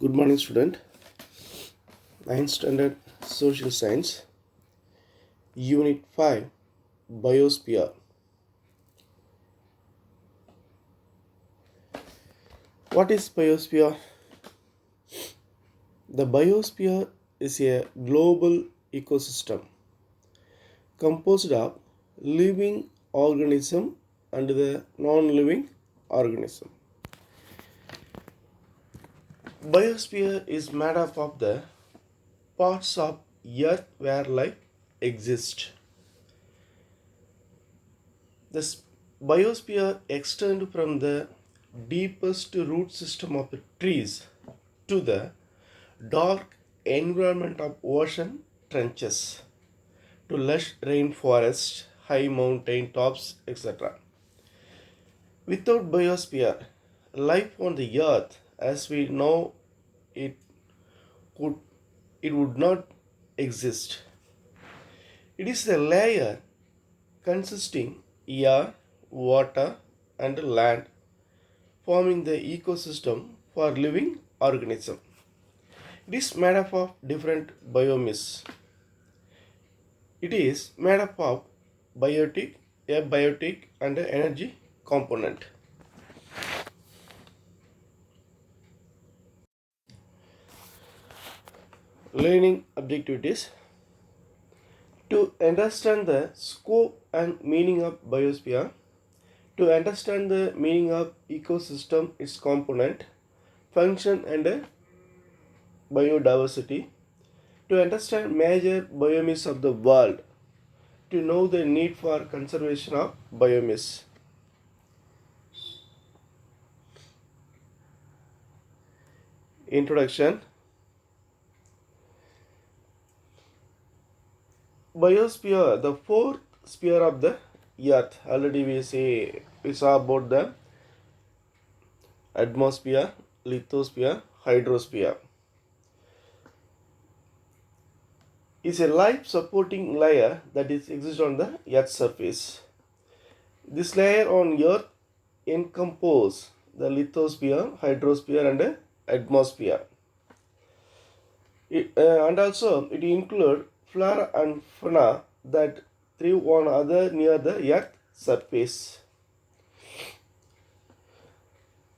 Good morning, student. 9th Standard Social Science, Unit 5, Biosphere. What is biosphere? The biosphere is a global ecosystem composed of living organism and the non-living organism. Biosphere is made up of the parts of earth where life exists. The biosphere extends from the deepest root system of the trees to the dark environment of ocean trenches to lush rainforests, high mountain tops, etc. Without biosphere, life on the earth as we know it could it would not exist. It is a layer consisting air, water, and land, forming the ecosystem for living organism. It is made up of different biomes. It is made up of biotic, abiotic, and energy component. Learning objectives. To understand the scope and meaning of biosphere, to understand the meaning of ecosystem, its component, function, and biodiversity, to understand major biomes of the world, to know the need for conservation of biomes. Introduction. Biosphere, the fourth sphere of the earth. Already we saw about the atmosphere, lithosphere, hydrosphere. Is a life supporting layer that exists on the earth's surface. This layer on earth encompasses the lithosphere, hydrosphere, and atmosphere. And also it includes flora and fauna that thrive on other near the earth surface.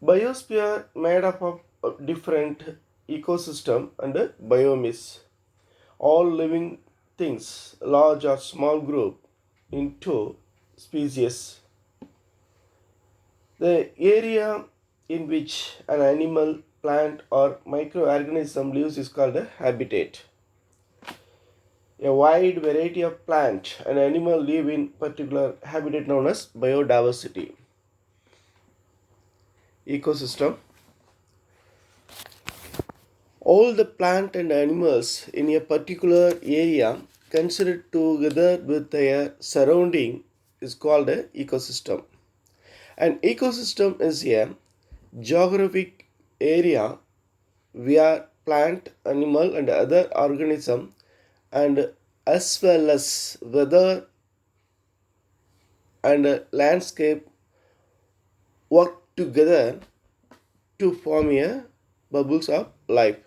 Biosphere made up of different ecosystem and biomes. All living things, large or small group, into species. The area in which an animal, plant, or microorganism lives is called a habitat. A wide variety of plant and animal live in particular habitat known as biodiversity. Ecosystem. All the plant and animals in a particular area considered together with their surrounding is called an ecosystem. An ecosystem is a geographic area where plant, animal, and other organism and as well as weather and landscape work together to form a bubbles of life.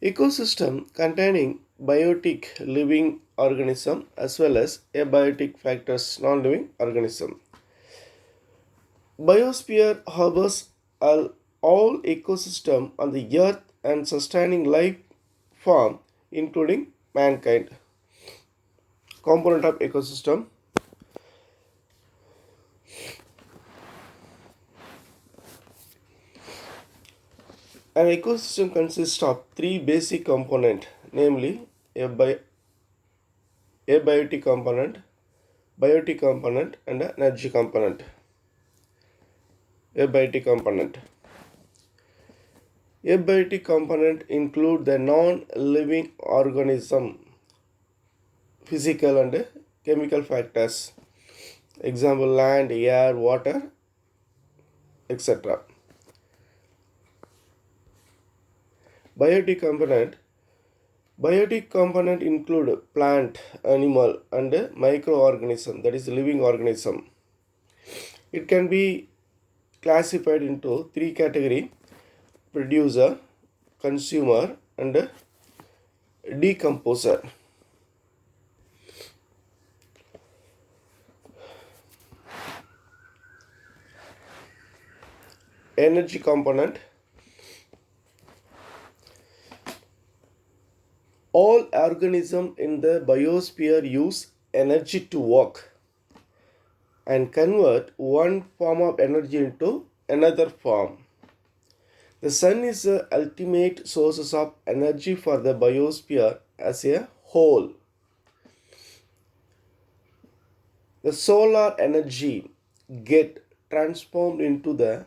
Ecosystem containing biotic living organism as well as abiotic factors non-living organism. Biosphere harbors all ecosystem on the earth and sustaining life form including mankind. Component of ecosystem. An ecosystem consists of three basic components, namely abiotic component, biotic component, and energy component. Abiotic component. Abiotic component include the non-living organism, physical and chemical factors, example land, air, water, etc. Biotic component include plant, animal, and microorganism, that is living organism. It can be classified into three categories: producer, consumer, and decomposer. Energy component. All organisms in the biosphere use energy to work and convert one form of energy into another form. The sun is the ultimate source of energy for the biosphere as a whole. The solar energy get transformed into the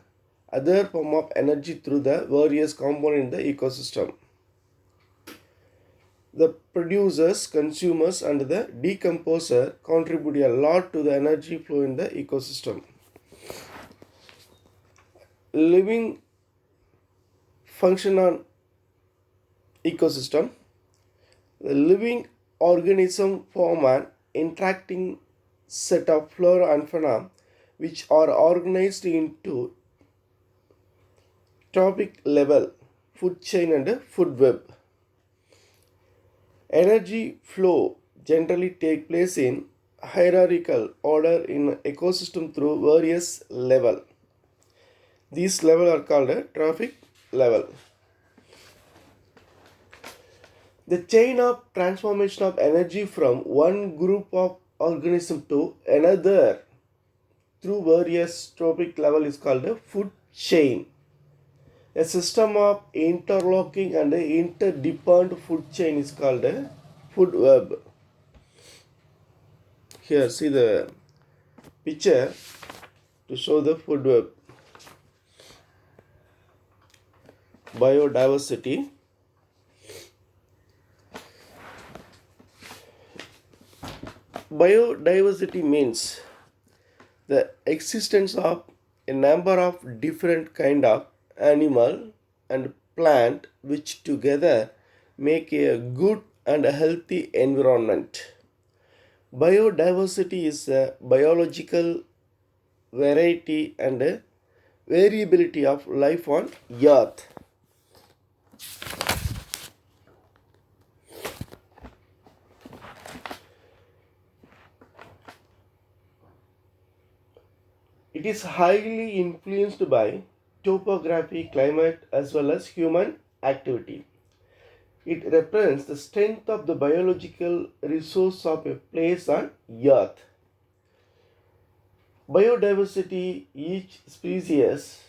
other form of energy through the various components in the ecosystem. The producers, consumers, and the decomposer contribute a lot to the energy flow in the ecosystem. Living function on ecosystem. The living organism form an interacting set of flora and fauna which are organized into trophic level, food chain, and food web. Energy flow generally take place in hierarchical order in ecosystem through various levels. These levels are called a trophic level. The chain of transformation of energy from one group of organism to another through various trophic level is called a food chain. A system of interlocking and interdependent food chain is called a food web. Here, see the picture to show the food web. Biodiversity. Biodiversity means the existence of a number of different kind of animal and plant which together make a good and healthy environment. Biodiversity is a biological variety and variability of life on earth. It is highly influenced by topography, climate, as well as human activity. It represents the strength of the biological resource of a place on earth. Biodiversity, each species,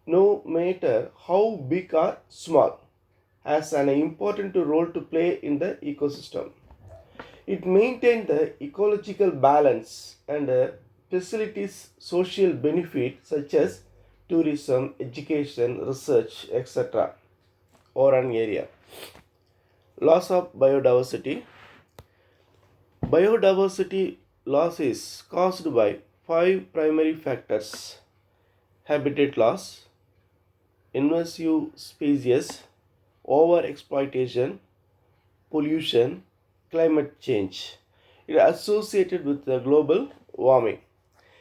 no matter how big or small, has an important role to play in the ecosystem. It maintains the ecological balance and facilitates social benefits such as tourism, education, research, etc. or an area. Loss of biodiversity. Biodiversity loss is caused by five primary factors: habitat loss, invasive species, overexploitation, pollution, climate change. It is associated with the global warming.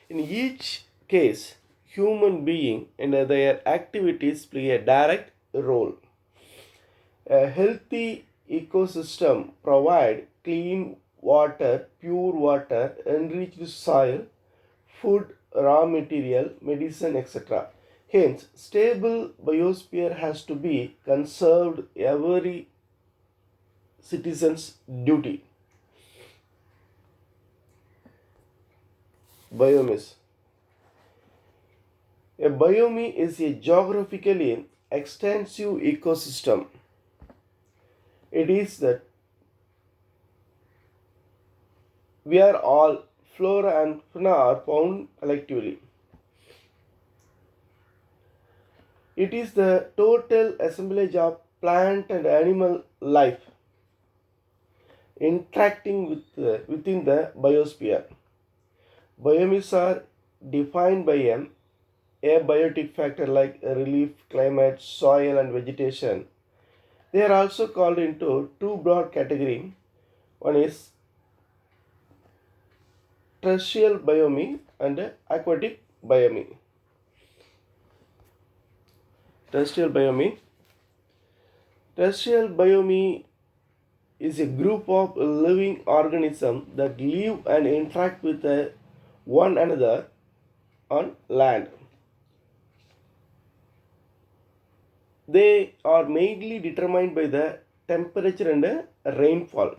In each case, human beings and their activities play a direct role. A healthy ecosystem provides clean water, pure water, enriched soil, food, raw material, medicine, etc. Hence, stable biosphere has to be conserved every citizen's duty. BIOMES. A biome is a geographically extensive ecosystem. It is that where all flora and fauna are found collectively. It is the total assemblage of plant and animal life interacting within the biosphere. Biomes are defined by a abiotic factor like relief, climate, soil, and vegetation. They are also called into two broad categories. One is terrestrial biome and aquatic biome. Terrestrial biome. Terrestrial biome is a group of living organisms that live and interact with one another on land. They are mainly determined by the temperature and rainfall.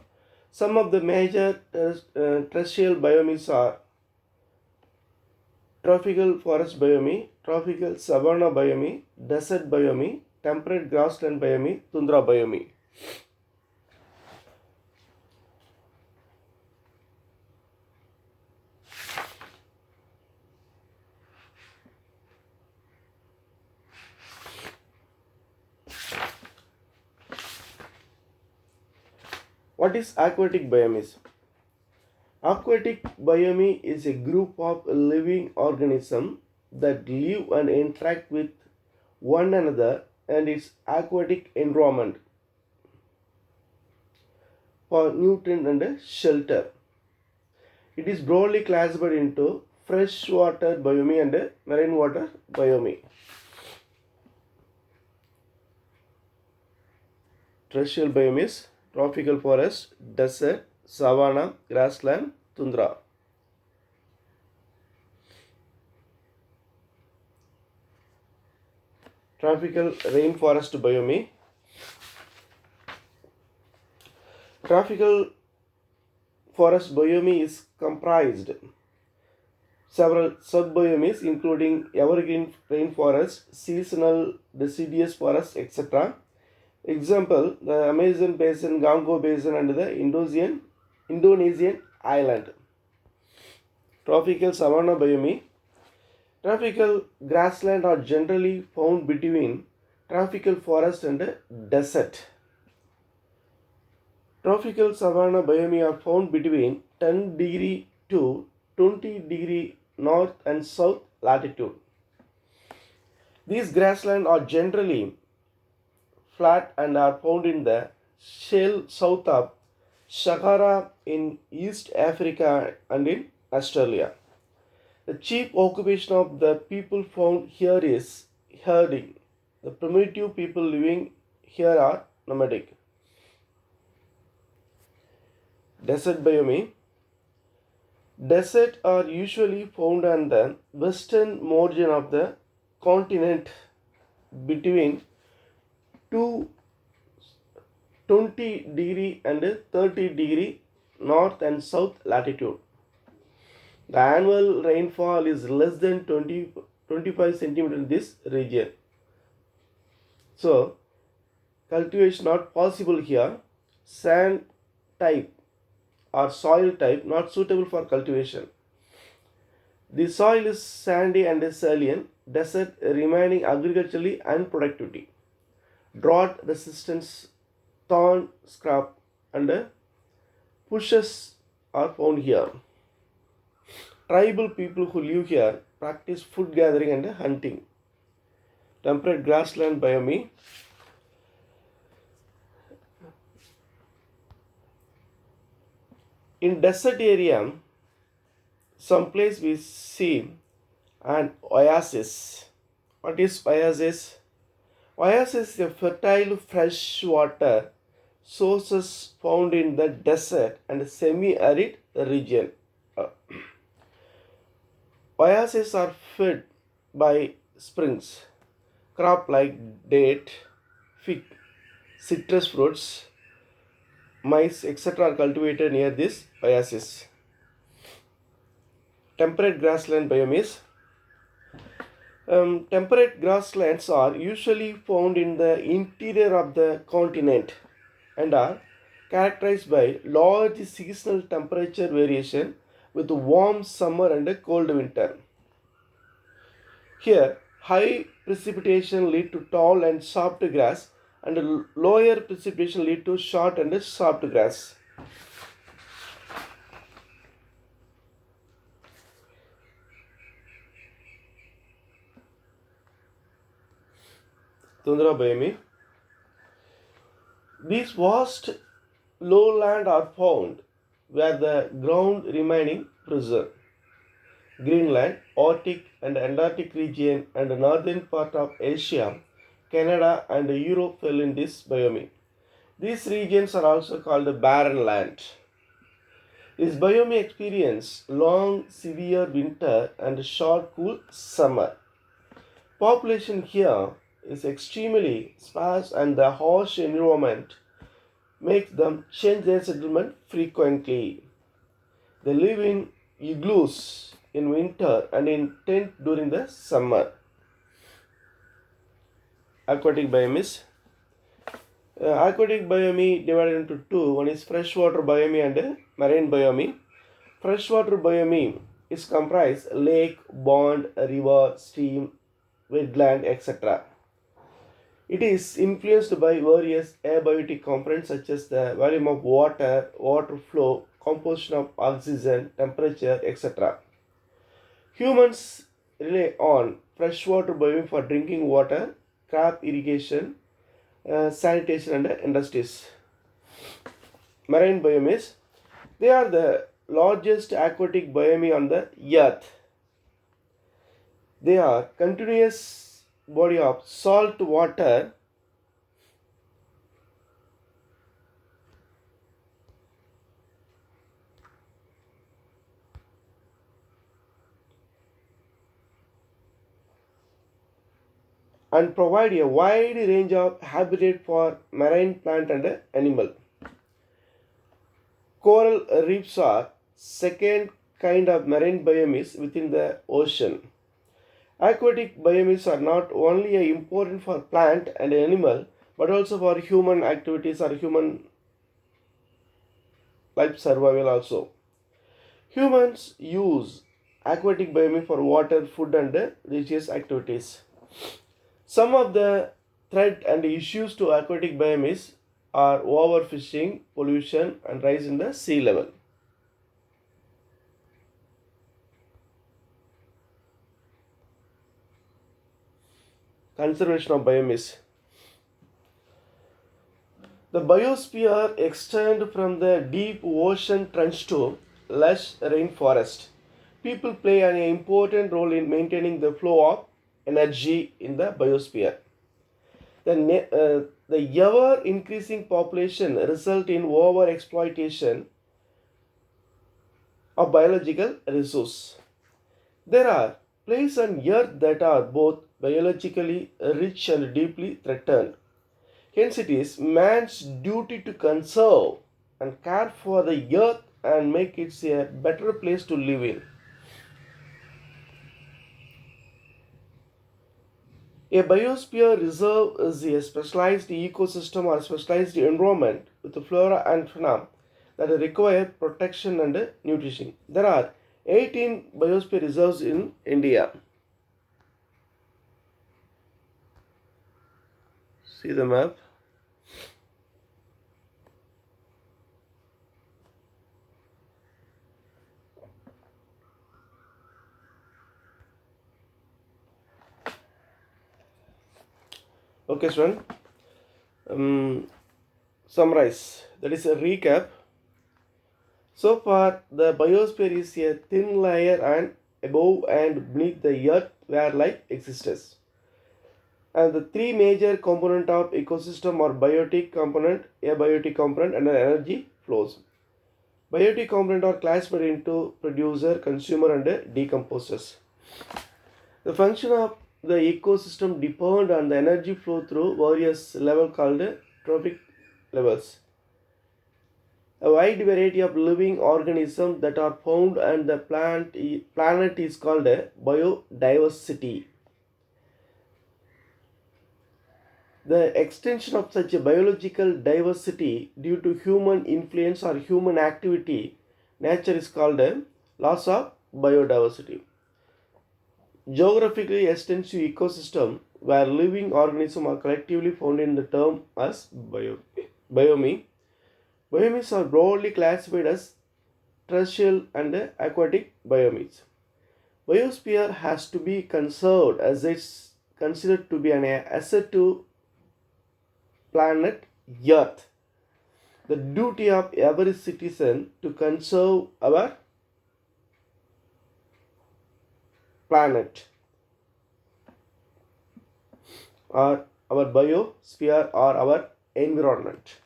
Some of the major terrestrial biomes are tropical forest biome, tropical savanna biome, desert biome, temperate grassland biome, tundra biome. What is aquatic biomes? Aquatic biome is a group of living organisms that live and interact with one another and its aquatic environment for nutrient and shelter. It is broadly classified into freshwater biome and marine water biome. Terrestrial biome is tropical forest, desert, savanna, grassland, tundra. Tropical rainforest biome. Tropical forest biome is comprised several subbiomes including evergreen rainforest, seasonal deciduous forest, etc. Example, the Amazon basin, Gango basin and the Indonesian island. Tropical savanna biome. Tropical grassland are generally found between tropical forest and desert. Tropical savanna biome are found between 10 degree to 20 degree north and south latitude. These grasslands are generally flat and are found in the shale south of Sahara in East Africa and in Australia. The chief occupation of the people found here is herding. The primitive people living here are nomadic. Desert biome. Deserts are usually found on the western margin of the continent between 20 degree and 30 degree north and south latitude. The annual rainfall is less than 25 centimeters in this region. So, cultivation not possible here. Sand type or soil type not suitable for cultivation. The soil is sandy and saline, desert remaining agriculturally unproductivity. Drought resistance, thorn scrub and bushes are found here. Tribal people who live here practice food gathering and hunting. Temperate grassland biome. In desert area, some place we see an oasis. What is oasis? Oasis is a fertile freshwater sources found in the desert and semi-arid region. Oases are fed by springs. Crop like date, fig, citrus fruits, maize, etc. are cultivated near this oasis. Temperate grassland biomes. Temperate grasslands are usually found in the interior of the continent and are characterized by large seasonal temperature variation with warm summer and a cold winter. Here, high precipitation lead to tall and soft grass and lower precipitation lead to short and soft grass. Tundra biome. These vast lowland are found where the ground remaining frozen. Greenland, Arctic and Antarctic region and the northern part of Asia Canada, and Europe fell in this biome. These regions are also called barren land. This biome experience long severe winter and short cool summer. Population here is extremely sparse and the harsh environment makes them change their settlement frequently. They live in igloos in winter and in tent during the summer. Aquatic biomes. Aquatic biome divided into two. One is freshwater biome and marine biome. Freshwater biome is comprised lake, pond, river, stream, wetland, etc. It is influenced by various abiotic components such as the volume of water, water flow, composition of oxygen, temperature, etc. Humans rely on freshwater biome for drinking water, crop irrigation, sanitation, and industries. Marine biomes, they are the largest aquatic biome on the earth. They are continuous body of salt water and provide a wide range of habitat for marine plant and animal. Coral reefs are second kind of marine biomes within the ocean. Aquatic biomes are not only important for plant and animal but also for human activities or human life survival also. Humans use aquatic biome for water, food and religious activities. Some of the threat and issues to aquatic biomes are overfishing, pollution and rise in the sea level. Conservation of biomes. The biosphere extends from the deep ocean trench to lush rainforest. People play an important role in maintaining the flow of energy in the biosphere. The ever increasing population result in over exploitation of biological resource. There are places on earth that are both biologically rich and deeply threatened. Hence it is man's duty to conserve and care for the earth and make it a better place to live in. A biosphere reserve is a specialized ecosystem or specialized environment with flora and fauna that require protection and nutrition. There are 18 biosphere reserves in India. See the map. Okay, student. Summarize. That is a recap. So far, the biosphere is a thin layer and above and beneath the earth where life exists. And the three major components of ecosystem are biotic component, abiotic component, and energy flows. Biotic component are classified into producer, consumer, and decomposers. The function of the ecosystem depend on the energy flow through various levels called trophic levels. A wide variety of living organisms that are found on the planet is called biodiversity. The extension of such a biological diversity due to human influence or human activity, nature is called a loss of biodiversity. Geographically extensive ecosystem where living organisms are collectively found in the term as biome. Biomes are broadly classified as terrestrial and aquatic biomes. Biosphere has to be conserved as it's considered to be an asset to planet Earth. The duty of every citizen to conserve our planet or our biosphere or our environment.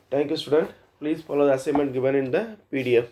Thank you, student. Please follow the assignment given in the PDF.